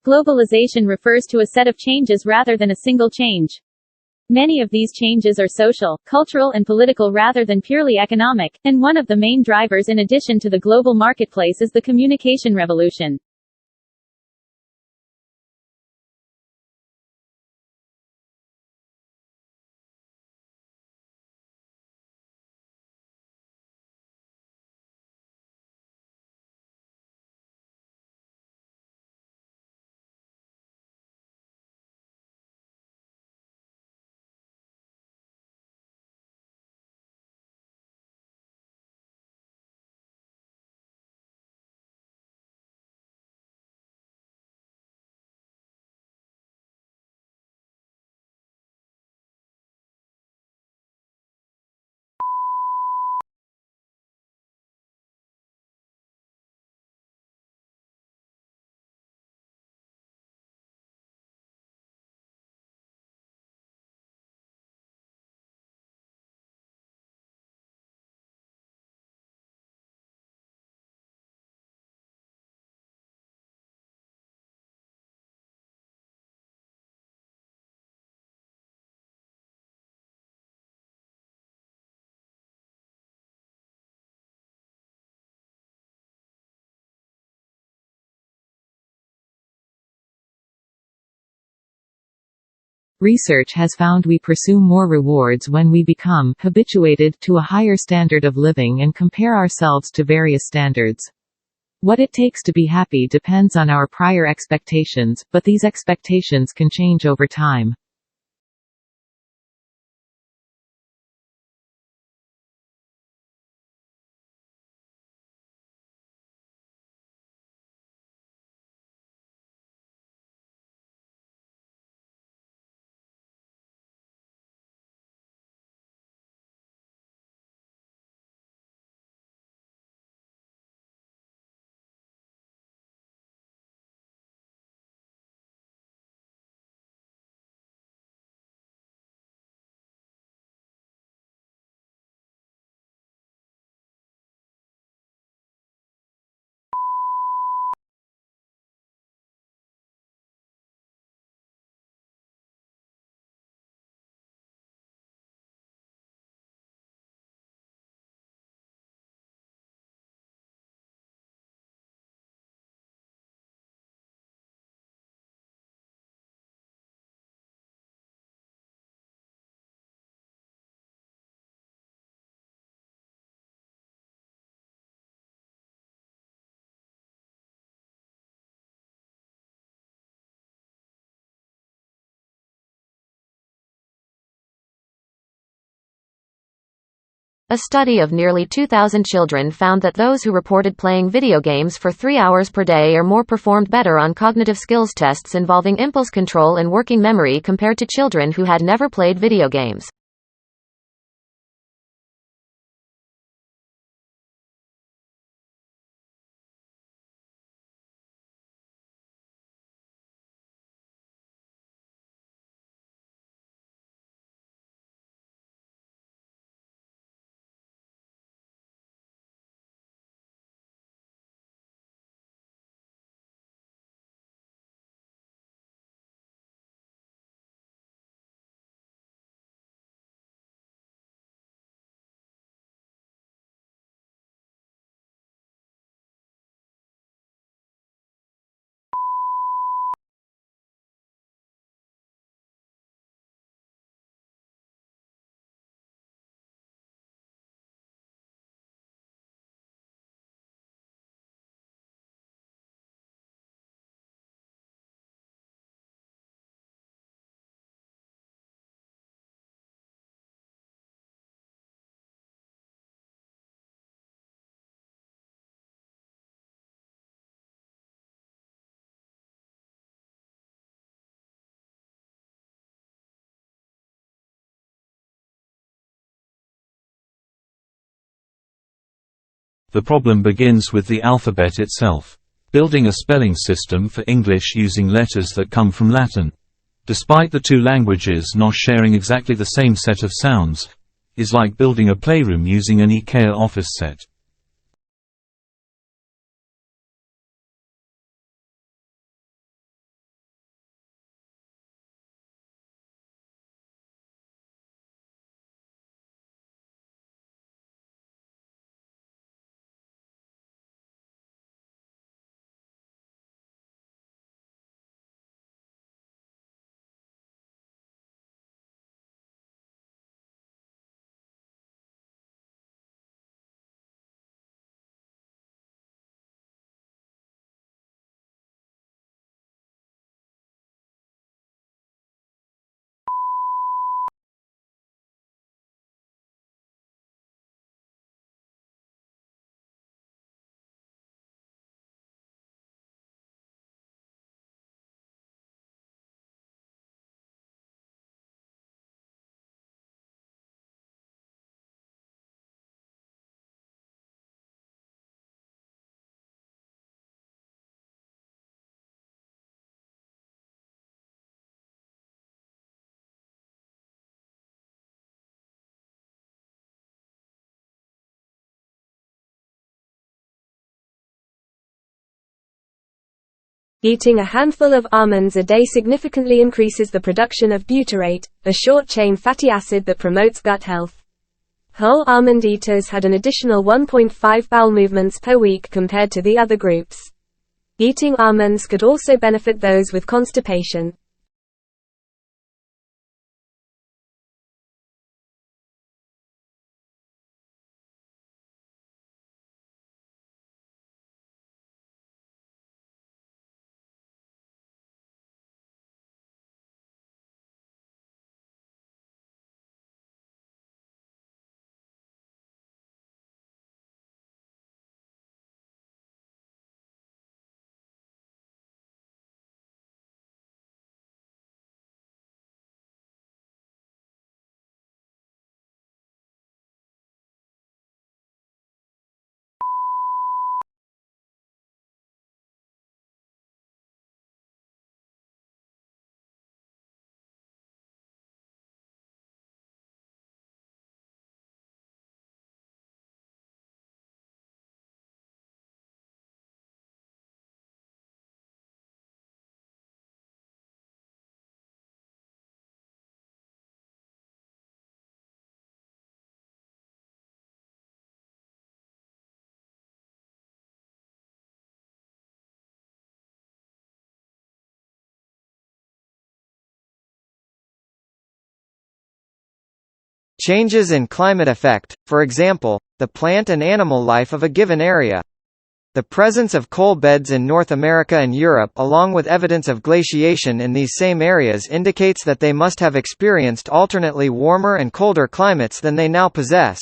Globalization refers to a set of changes rather than a single change. Many of these changes are social, cultural and political rather than purely economic, and one of the main drivers in addition to the global marketplace is the communication revolution. Research has found we pursue more rewards when we become habituated to a higher standard of living and compare ourselves to various standards. What it takes to be happy depends on our prior expectations, but these expectations can change over time. A study of nearly 2,000 children found that those who reported playing video games for 3 hours per day or more performed better on cognitive skills tests involving impulse control and working memory compared to children who had never played video games. The problem begins with the alphabet itself. Building a spelling system for English using letters that come from Latin, despite the two languages not sharing exactly the same set of sounds, is like building a playroom using an IKEA office set. Eating a handful of almonds a day significantly increases the production of butyrate, a short-chain fatty acid that promotes gut health. Whole almond eaters had an additional 1.5 bowel movements per week compared to the other groups. Eating almonds could also benefit those with constipation. Changes in climate affect, for example, the plant and animal life of a given area. The presence of coal beds in North America and Europe along with evidence of glaciation in these same areas indicates that they must have experienced alternately warmer and colder climates than they now possess.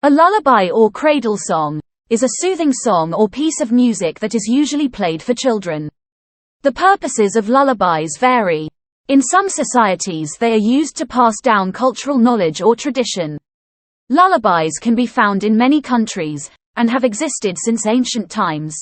A lullaby or cradle song is a soothing song or piece of music that is usually played for children. The purposes of lullabies vary. In some societies they are used to pass down cultural knowledge or tradition. Lullabies can be found in many countries, and have existed since ancient times.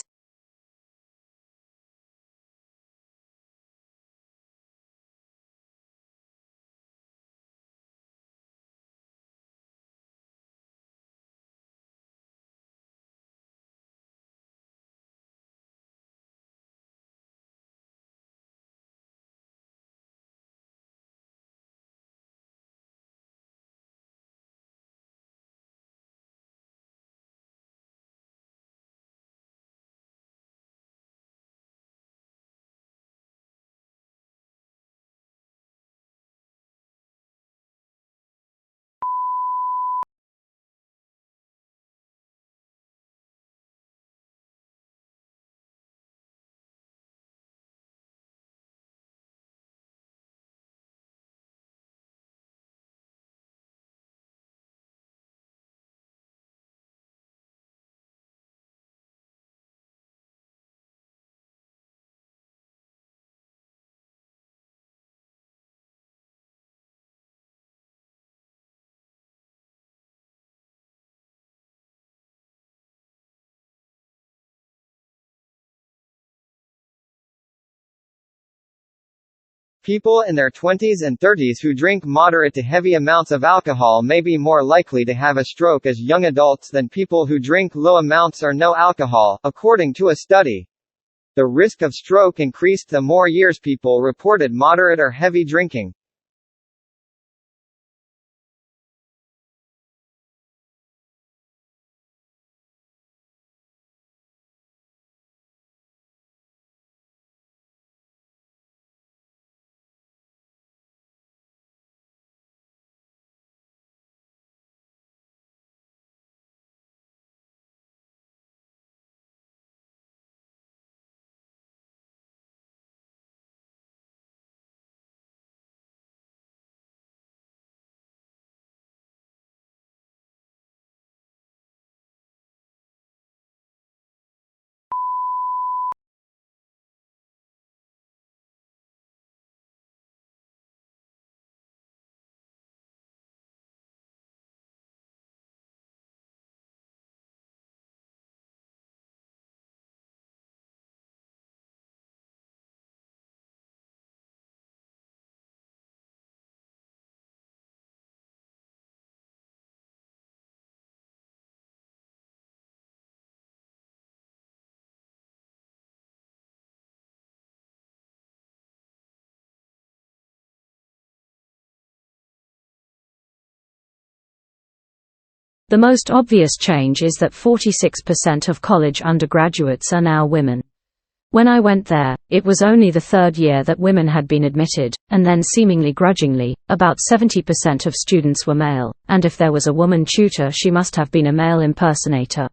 People in their 20s and 30s who drink moderate to heavy amounts of alcohol may be more likely to have a stroke as young adults than people who drink low amounts or no alcohol, according to a study. The risk of stroke increased the more years people reported moderate or heavy drinking. The most obvious change is that 46% of college undergraduates are now women. When I went there, it was only the third year that women had been admitted, and then seemingly grudgingly, about 70% of students were male, and if there was a woman tutor she must have been a male impersonator.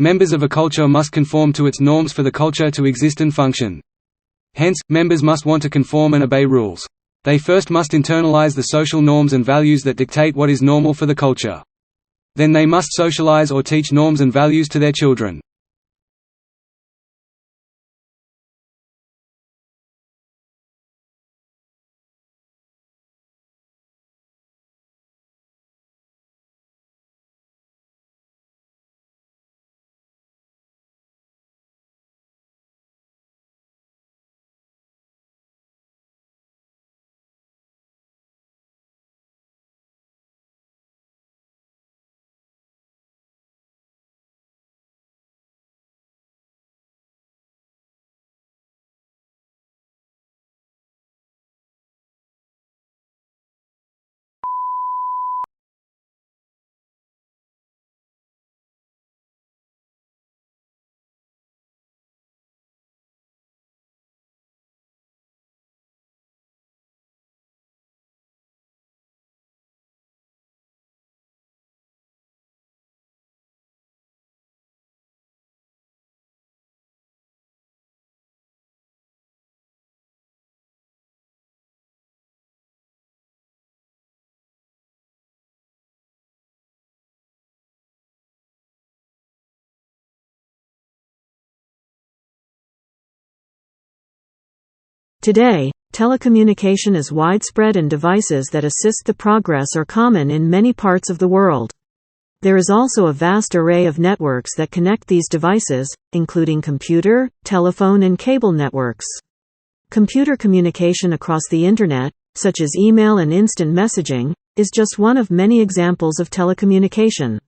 Members of a culture must conform to its norms for the culture to exist and function. Hence, members must want to conform and obey rules. They first must internalize the social norms and values that dictate what is normal for the culture. Then they must socialize or teach norms and values to their children. Today, telecommunication is widespread and devices that assist the progress are common in many parts of the world. There is also a vast array of networks that connect these devices, including computer, telephone and cable networks. Computer communication across the Internet, such as email and instant messaging, is just one of many examples of telecommunication.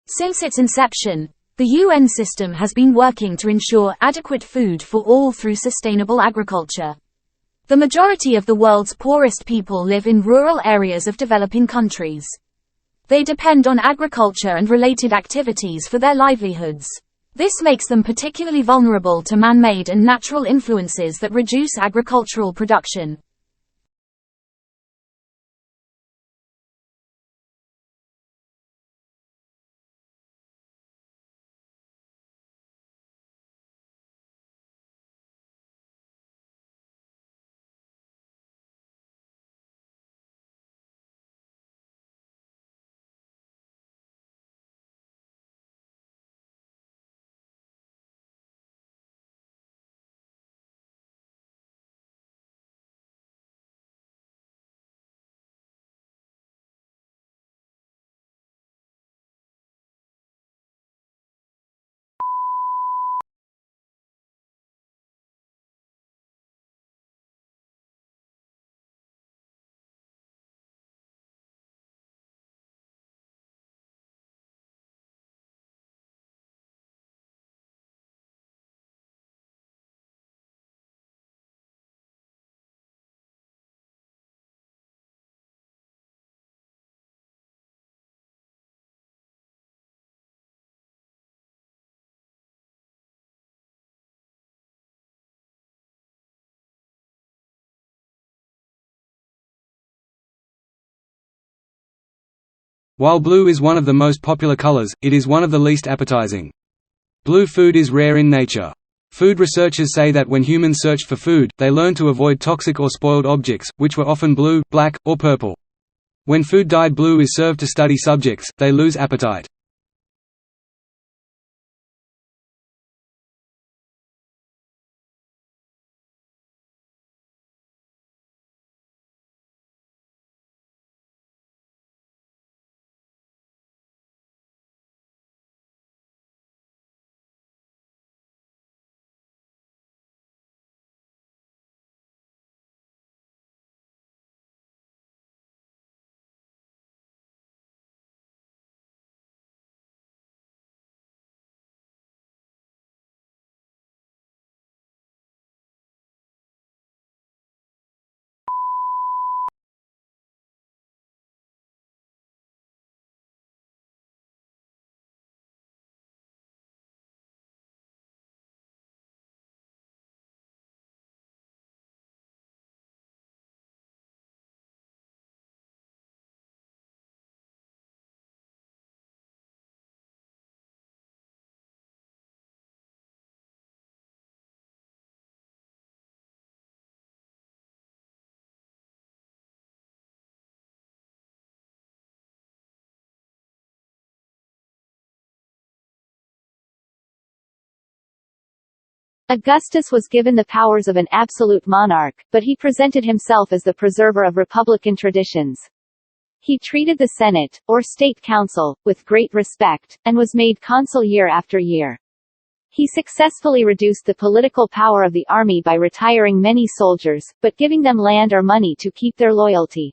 Since its inception, the UN system has been working to ensure adequate food for all through sustainable agriculture. The majority of the world's poorest people live in rural areas of developing countries. They depend on agriculture and related activities for their livelihoods. This makes them particularly vulnerable to man-made and natural influences that reduce agricultural production. While blue is one of the most popular colors, it is one of the least appetizing. Blue food is rare in nature. Food researchers say that when humans searched for food, they learned to avoid toxic or spoiled objects, which were often blue, black, or purple. When food dyed blue is served to study subjects, they lose appetite. Augustus was given the powers of an absolute monarch, but he presented himself as the preserver of republican traditions. He treated the Senate, or State Council, with great respect, and was made consul year after year. He successfully reduced the political power of the army by retiring many soldiers, but giving them land or money to keep their loyalty.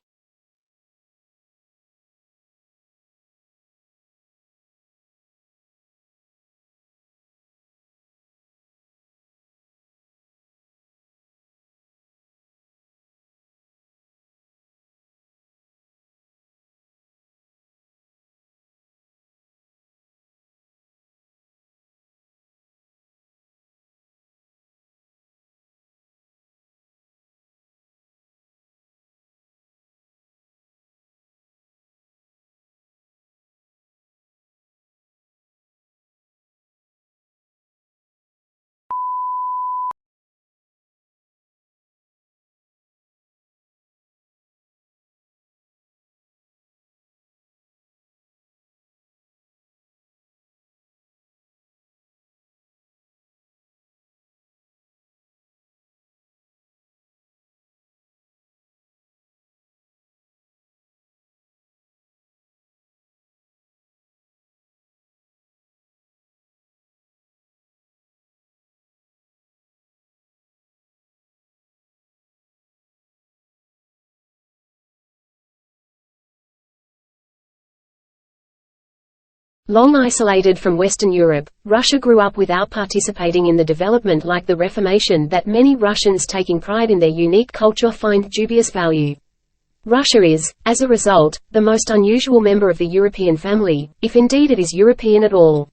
Long isolated from Western Europe, Russia grew up without participating in the development like the Reformation that many Russians taking pride in their unique culture find dubious value. Russia is, as a result, the most unusual member of the European family, if indeed it is European at all.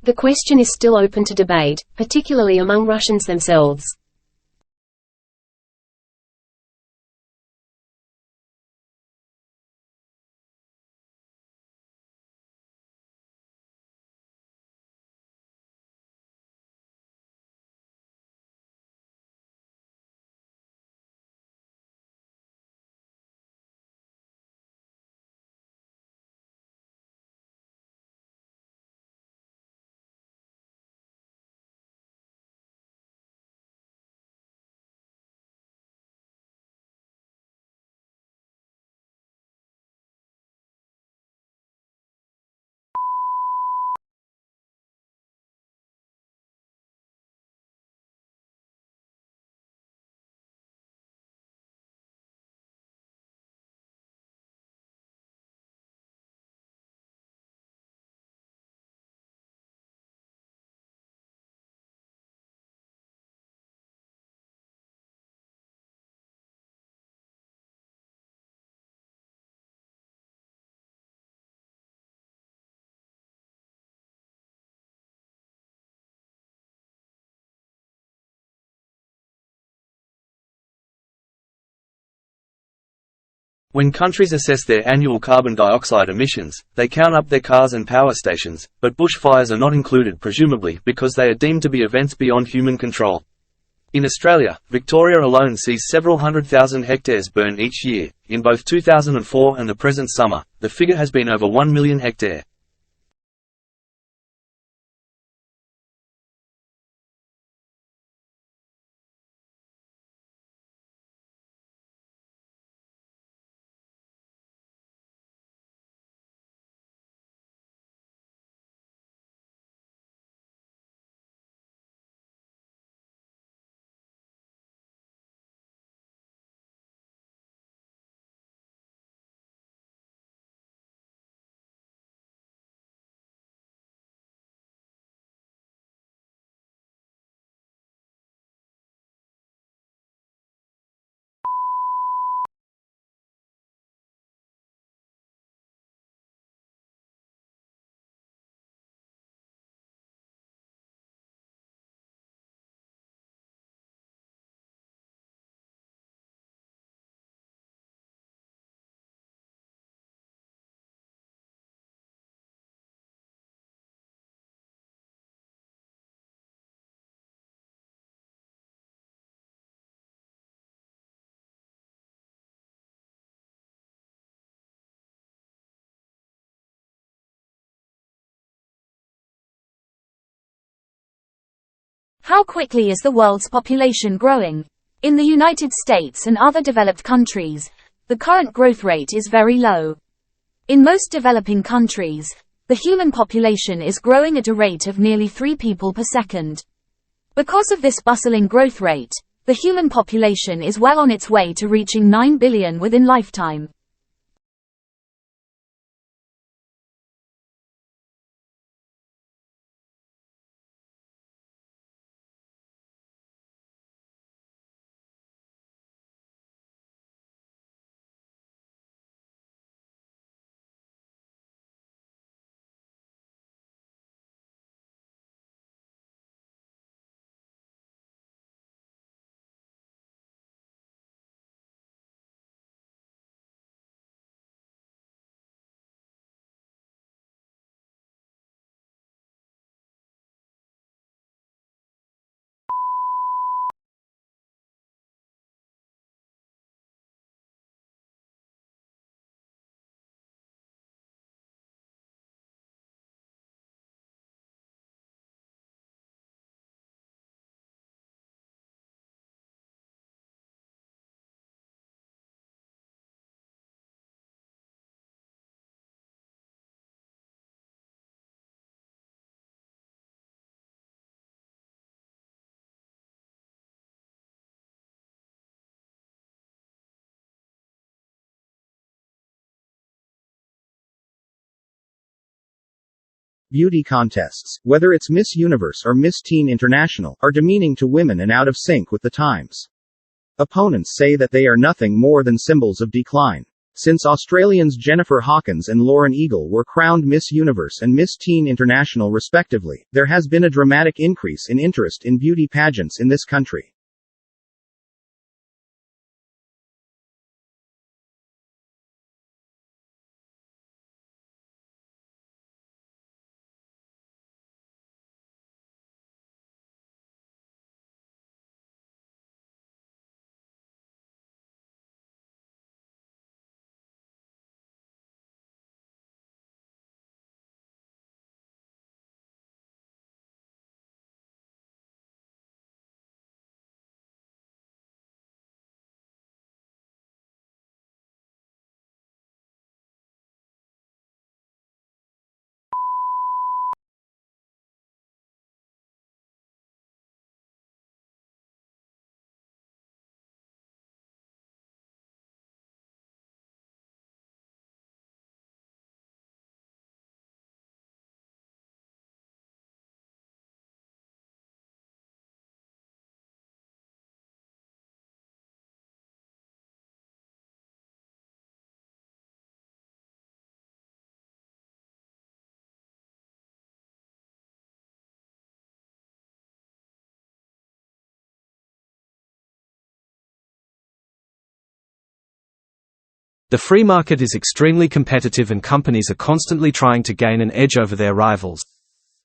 The question is still open to debate, particularly among Russians themselves. When countries assess their annual carbon dioxide emissions, they count up their cars and power stations, but bushfires are not included presumably because they are deemed to be events beyond human control. In Australia, Victoria alone sees several 100,000 hectares burn each year. In both 2004 and the present summer, the figure has been over 1 million hectares. How quickly is the world's population growing? In the United States and other developed countries, the current growth rate is very low. In most developing countries, the human population is growing at a rate of nearly 3 people per second. Because of this bustling growth rate, the human population is well on its way to reaching 9 billion within lifetime. Beauty contests, whether it's Miss Universe or Miss Teen International, are demeaning to women and out of sync with the times. Opponents say that they are nothing more than symbols of decline. Since Australians Jennifer Hawkins and Lauren Eagle were crowned Miss Universe and Miss Teen International respectively, there has been a dramatic increase in interest in beauty pageants in this country. The free market is extremely competitive and companies are constantly trying to gain an edge over their rivals.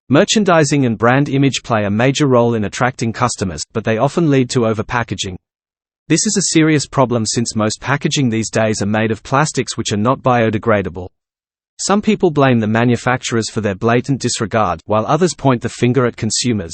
Merchandising and brand image play a major role in attracting customers, but they often lead to overpackaging. This is a serious problem since most packaging these days are made of plastics which are not biodegradable. Some people blame the manufacturers for their blatant disregard, while others point the finger at consumers.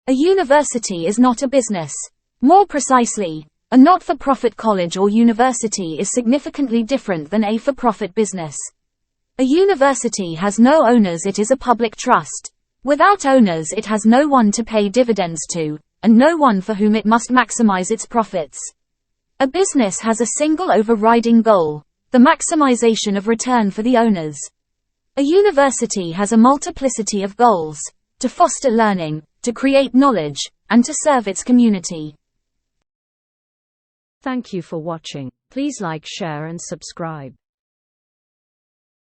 A university is not a business. More precisely, a not-for-profit college or university is significantly different than a for-profit business. A university has no owners, it is a public trust. Without owners, it has no one to pay dividends to, and no one for whom it must maximize its profits. A business has a single overriding goal: the maximization of return for the owners. A university has a multiplicity of goals: to foster learning, to create knowledge, and to serve its community. Thank you for watching. Please like, share and subscribe.